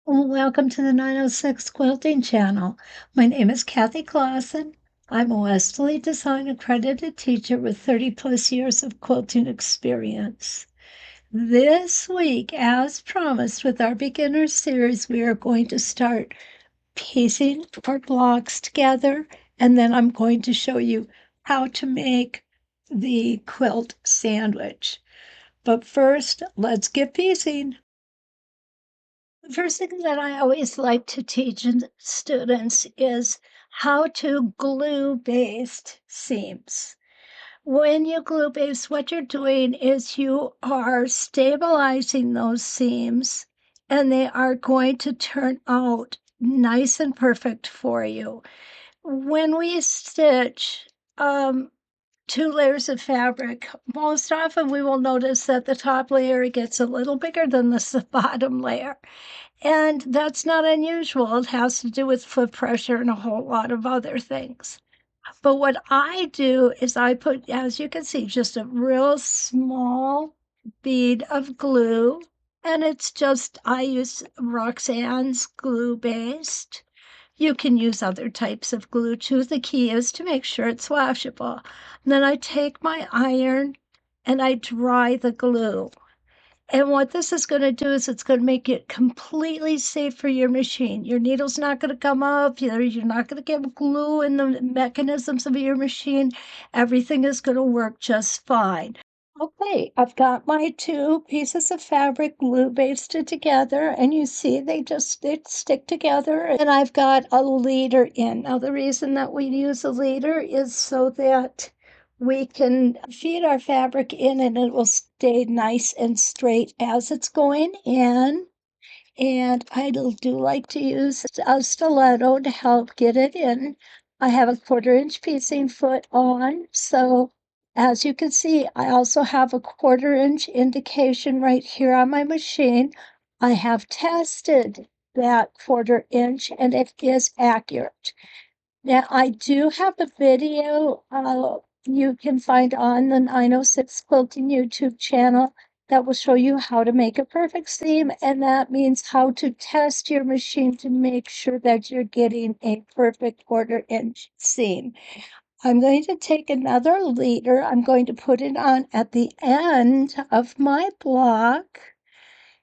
Welcome to the 906 Quilting channel. My name is Kathy CLAWSON. I'm a Westalee Design Accredited Teacher with 30 plus years of quilting experience. This week, as promised with our beginner series, we are going to start piecing our blocks together, and then I'm going to show you how to make the quilt sandwich. But first, let's get piecing. The first thing that I always like to teach students is how to glue baste seams. When you glue baste, what you're doing is you are stabilizing those seams and they are going to turn out nice and perfect for you. When we stitch, two layers of fabric, most often we will notice that the top layer gets a little bigger than the bottom layer. And that's not unusual. It has to do with foot pressure and a whole lot of other things. But what I do is I put, as you can see, just a real small bead of glue. And it's just, I use Roxanne's glue based. You can use other types of glue too. The key is to make sure it's washable. And then I take my iron and I dry the glue. And what this is going to do is it's going to make it completely safe for your machine. Your needle's not going to come up. You're not going to get glue in the mechanisms of your machine. Everything is going to work just fine. Okay, I've got my two pieces of fabric glue basted together, and you see they stick together. And I've got a leader in. Now, the reason that we use a leader is so that we can feed our fabric in and it will stay nice and straight as it's going in. And I do like to use a stiletto to help get it in. I have a 1/4 inch piecing foot on, so as you can see, I also have a 1/4 inch indication right here on my machine. I have tested that 1/4 inch and it is accurate. Now, I do have a video you can find on the 906 Quilting YouTube channel that will show you how to make a perfect seam, and that means how to test your machine to make sure that you're getting a perfect 1/4 inch seam. I'm going to take another leader. I'm going to put it on at the end of my block,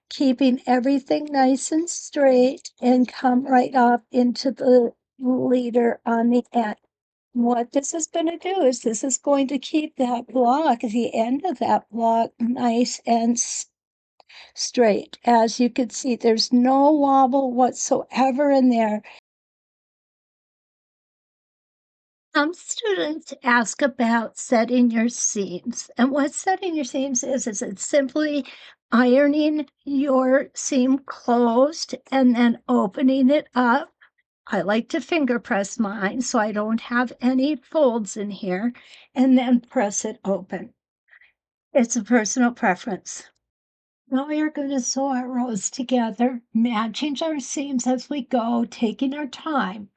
keeping everything nice and straight, and come right up into the leader on the end. What this is going to do is this is going to keep that block, the end of that block, nice and straight. As you can see, there's no wobble whatsoever in there. Some students ask about setting your seams. And what setting your seams is it's simply ironing your seam closed and then opening it up. I like to finger press mine so I don't have any folds in here, and then press it open. It's a personal preference. Now we are going to sew our rows together, matching our seams as we go, taking our time.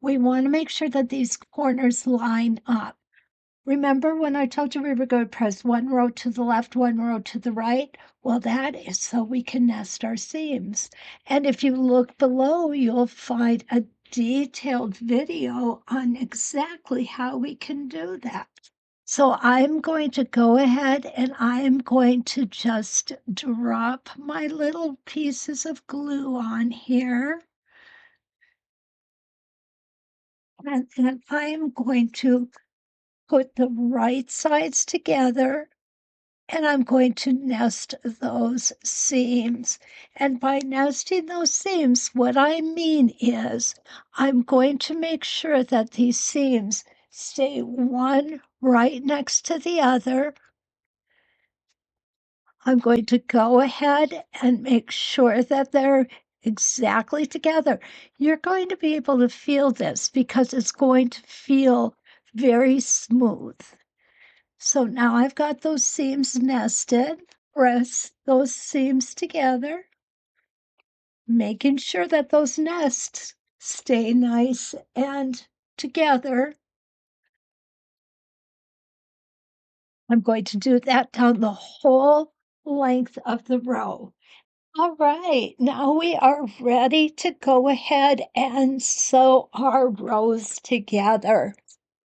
We want to make sure that these corners line up. Remember when I told you we were going to press one row to the left, one row to the right? Well, that is so we can nest our seams. And if you look below, you'll find a detailed video on exactly how we can do that. So I'm going to go ahead and I'm going to just drop my little pieces of glue on here. And then I'm going to put the right sides together and I'm going to nest those seams. And by nesting those seams, what I mean is I'm going to make sure that these seams stay one right next to the other. I'm going to go ahead and make sure that they're exactly together. You're going to be able to feel this because it's going to feel very smooth. So now I've got those seams nested. Press those seams together, making sure that those nests stay nice and together. I'm going to do that down the whole length of the row. All right, now we are ready to go ahead and sew our rows together.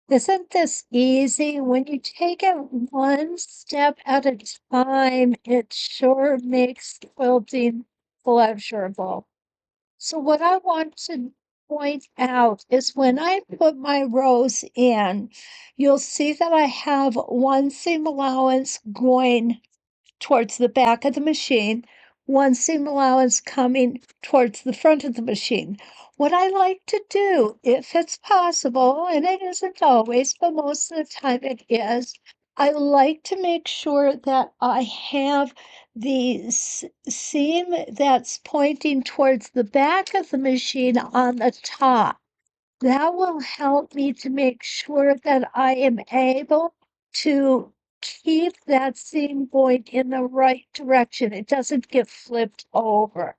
Isn't this easy? When you take it one step at a time, it sure makes quilting pleasurable. So what I want to point out is when I put my rows in, you'll see that I have one seam allowance going towards the back of the machine, one seam allowance coming towards the front of the machine. What I like to do, if it's possible, and it isn't always, but most of the time it is, I like to make sure that I have the seam that's pointing towards the back of the machine on the top. That will help me to make sure that I am able to keep that seam point in the right direction. It doesn't get flipped over.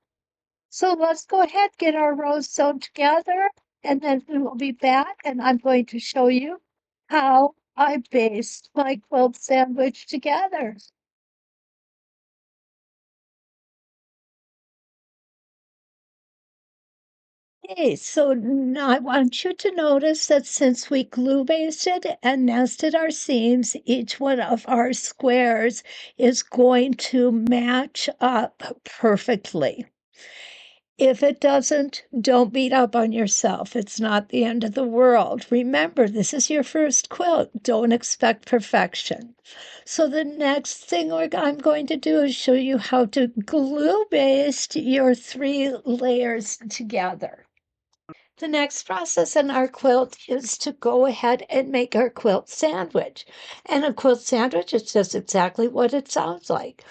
So let's go ahead, get our rows sewn together, and then we will be back and I'm going to show you how I baste my quilt sandwich together. Okay, so now I want you to notice that since we glue basted and nested our seams, each one of our squares is going to match up perfectly. If it doesn't, don't beat up on yourself. It's not the end of the world. Remember, this is your first quilt. Don't expect perfection. So the next thing I'm going to do is show you how to glue baste your 3 layers together. The next process in our quilt is to go ahead and make our quilt sandwich. And a quilt sandwich is just exactly what it sounds like.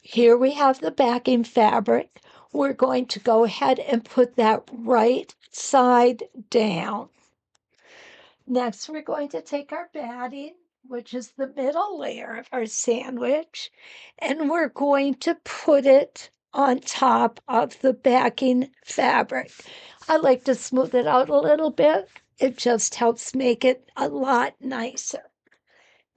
Here we have the backing fabric. We're going to go ahead and put that right side down. Next, we're going to take our batting, which is the middle layer of our sandwich, and we're going to put it on top of the backing fabric. I like to smooth it out a little bit. It just helps make it a lot nicer.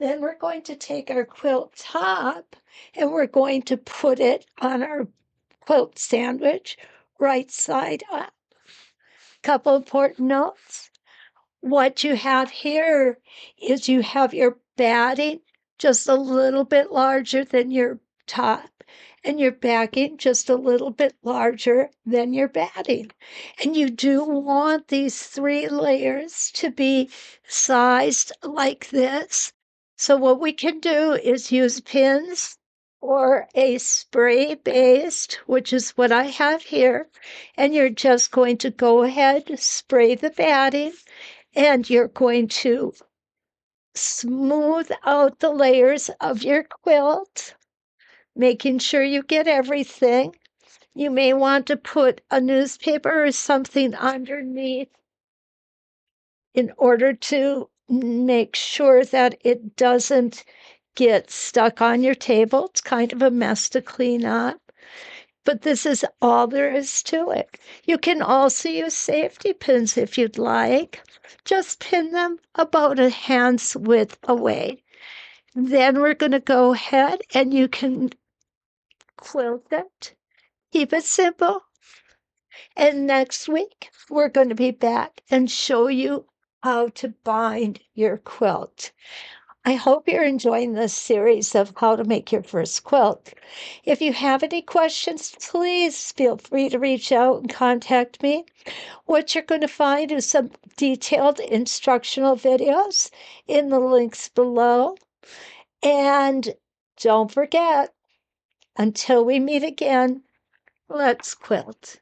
Then we're going to take our quilt top and we're going to put it on our quilt sandwich, right side up. Couple important notes. What you have here is you have your batting just a little bit larger than your top, and your backing just a little bit larger than your batting. And you do want these 3 layers to be sized like this. So what we can do is use pins or a spray baste, which is what I have here, and you're just going to go ahead, spray the batting, and you're going to smooth out the layers of your quilt, making sure you get everything. You may want to put a newspaper or something underneath in order to make sure that it doesn't get stuck on your table. It's kind of a mess to clean up. But this is all there is to it. You can also use safety pins if you'd like. Just pin them about a hand's width away. Then we're going to go ahead and you can quilt it. Keep it simple. And next week, we're going to be back and show you how to bind your quilt. I hope you're enjoying this series of how to make your first quilt. If you have any questions, please feel free to reach out and contact me. What you're going to find is some detailed instructional videos in the links below. And don't forget, until we meet again, let's quilt.